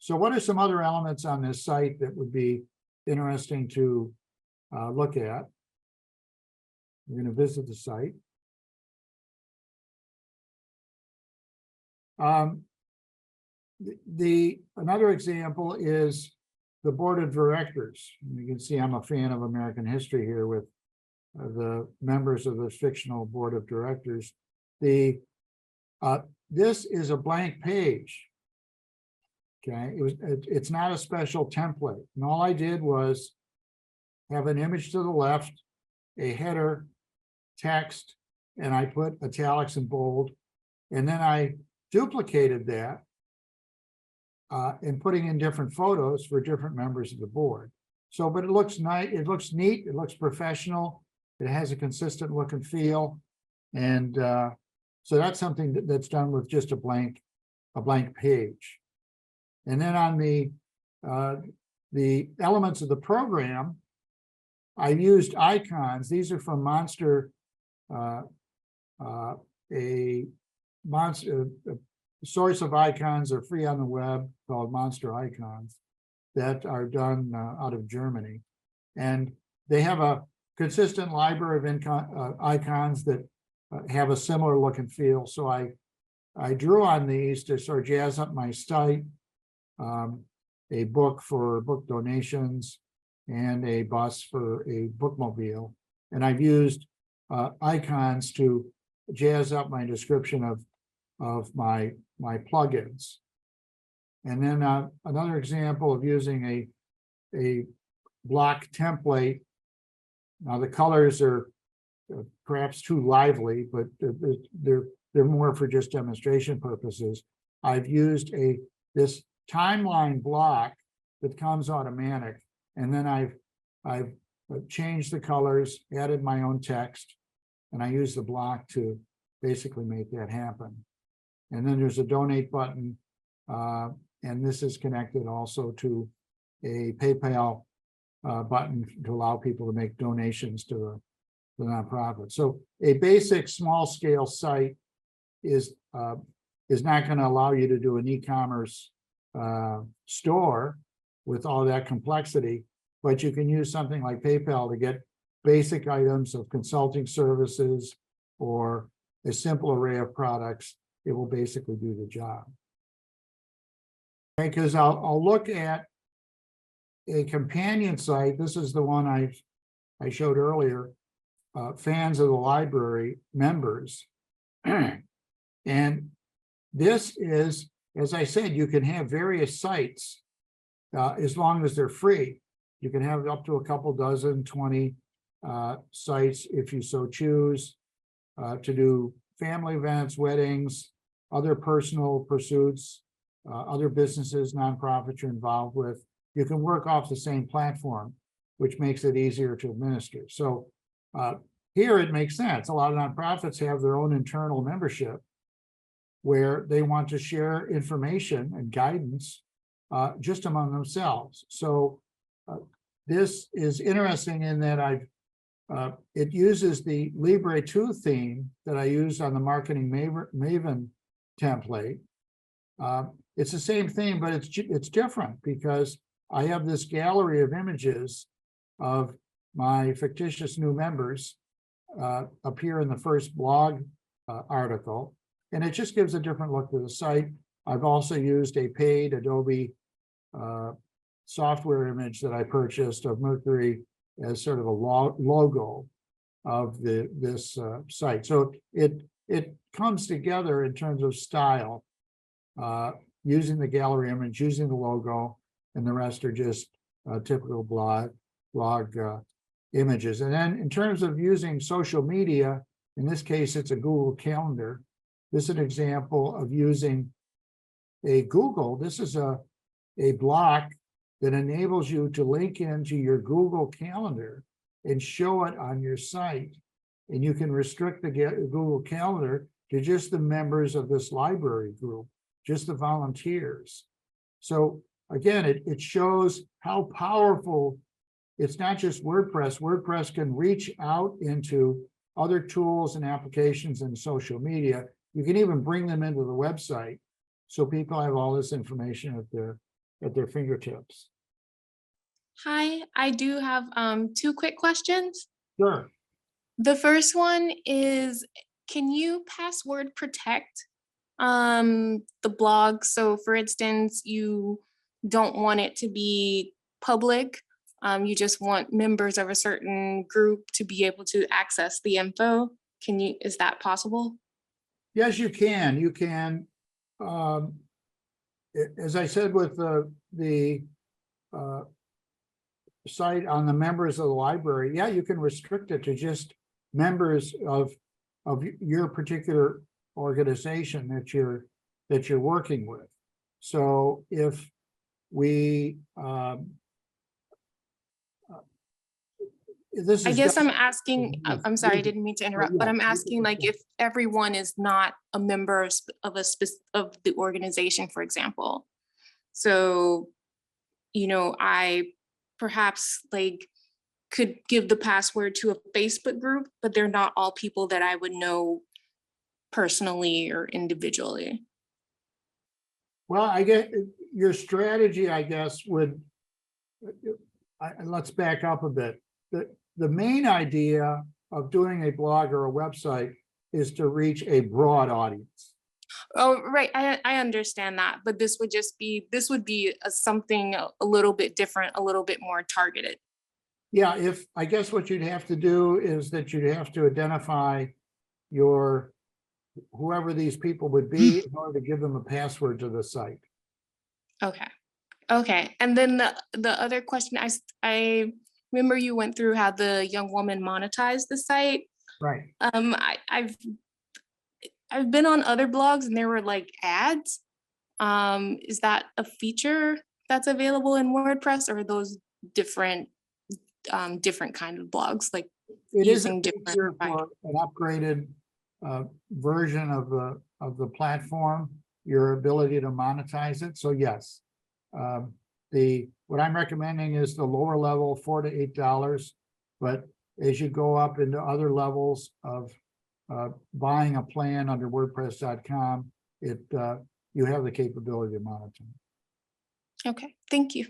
So what are some other elements on this site that would be interesting to look at? We're going to visit the site. Another example is the board of directors. You can see I'm a fan of American history here with the members of this fictional board of directors. This is a blank page. Okay, it's not a special template. And all I did was have an image to the left, a header, text, and I put italics and bold, and then I duplicated that and putting in different photos for different members of the board. So, but it looks nice, it looks neat, it looks professional, it has a consistent look and feel, and so that's something that's done with just a blank page. And then on the elements of the program, I used icons. These are from Monster, a source of icons are free on the web called Monster Icons that are done out of Germany. And they have a consistent library of icons that have a similar look and feel. So I drew on these to sort of jazz up my site, a book for book donations, and a bus for a bookmobile. And I've used icons to jazz up my description of my plugins. And then another example of using a block template. Now the colors are perhaps too lively, but they're more for just demonstration purposes. I've used this timeline block that comes automatic, and then I've changed the colors, added my own text, and I use the block to basically make that happen. And then there's a donate button, and this is connected also to a PayPal button to allow people to make donations to the nonprofit. So a basic small scale site is not going to allow you to do an e-commerce store with all that complexity, but you can use something like PayPal to get basic items of consulting services or a simple array of products. It will basically do the job. Because I'll look at a companion site. This is the one I showed earlier, fans of the library members. And this is, as I said, you can have various sites as long as they're free. You can have up to a couple dozen, 20 sites if you so choose to do family events, weddings, other personal pursuits, other businesses, nonprofits you're involved with. You can work off the same platform, which makes it easier to administer. So here it makes sense. A lot of nonprofits have their own internal membership where they want to share information and guidance just among themselves. So this is interesting in that it uses the Libre 2 theme that I used on the Marketing Maven template. It's the same thing, but it's different because I have this gallery of images of my fictitious new members appear in the first blog article, and it just gives a different look to the site. I've also used a paid Adobe software image that I purchased of Mercury as sort of a logo of this site. So it comes together in terms of style, using the gallery image, using the logo, and the rest are just typical blog images. And then in terms of using social media, in this case, it's a Google Calendar. This is an example of using a Google. This is a block that enables you to link into your Google Calendar and show it on your site. And you can restrict the Google Calendar to just the members of this library group, just the volunteers. So again, it shows how powerful, it's not just WordPress. WordPress can reach out into other tools and applications in social media. You can even bring them into the website so people have all this information at at their fingertips. Hi, I do have two quick questions. Sure. The first one is, can you password protect the blog? So for instance, you don't want it to be public. You just want members of a certain group to be able to access the info. Is that possible? Yes, you can. You can. As I said with the site on the members of the library, yeah, you can restrict it to just members of your particular organization that you're working with. So if we this I is guess I'm asking, I'm sorry, I yeah, didn't mean to interrupt, but I'm asking like if everyone is not a member of of the organization, for example. So, you know, I perhaps like could give the password to a Facebook group, but they're not all people that I would know personally or individually. well, I get your strategy, I guess, would let's back up a bit. The main idea of doing a blog or a website is to reach a broad audience. Oh, right. I understand that, but this would be something a little bit different, a little bit more targeted. Yeah, if I guess what you'd have to do is that you'd have to identify your whoever these people would be in order to give them a password to the site. Okay. Okay. And then the other question, I remember you went through how the young woman monetized the site. Right. I've been on other blogs and there were like ads. Is that a feature that's available in WordPress, or are those different different kind of blogs, like It is a using different feature for an upgraded version of the platform, your ability to monetize it. So yes, what I'm recommending is the lower level, $4 to $8. But as you go up into other levels of buying a plan under WordPress.com, you have the capability to monitor. Okay, thank you.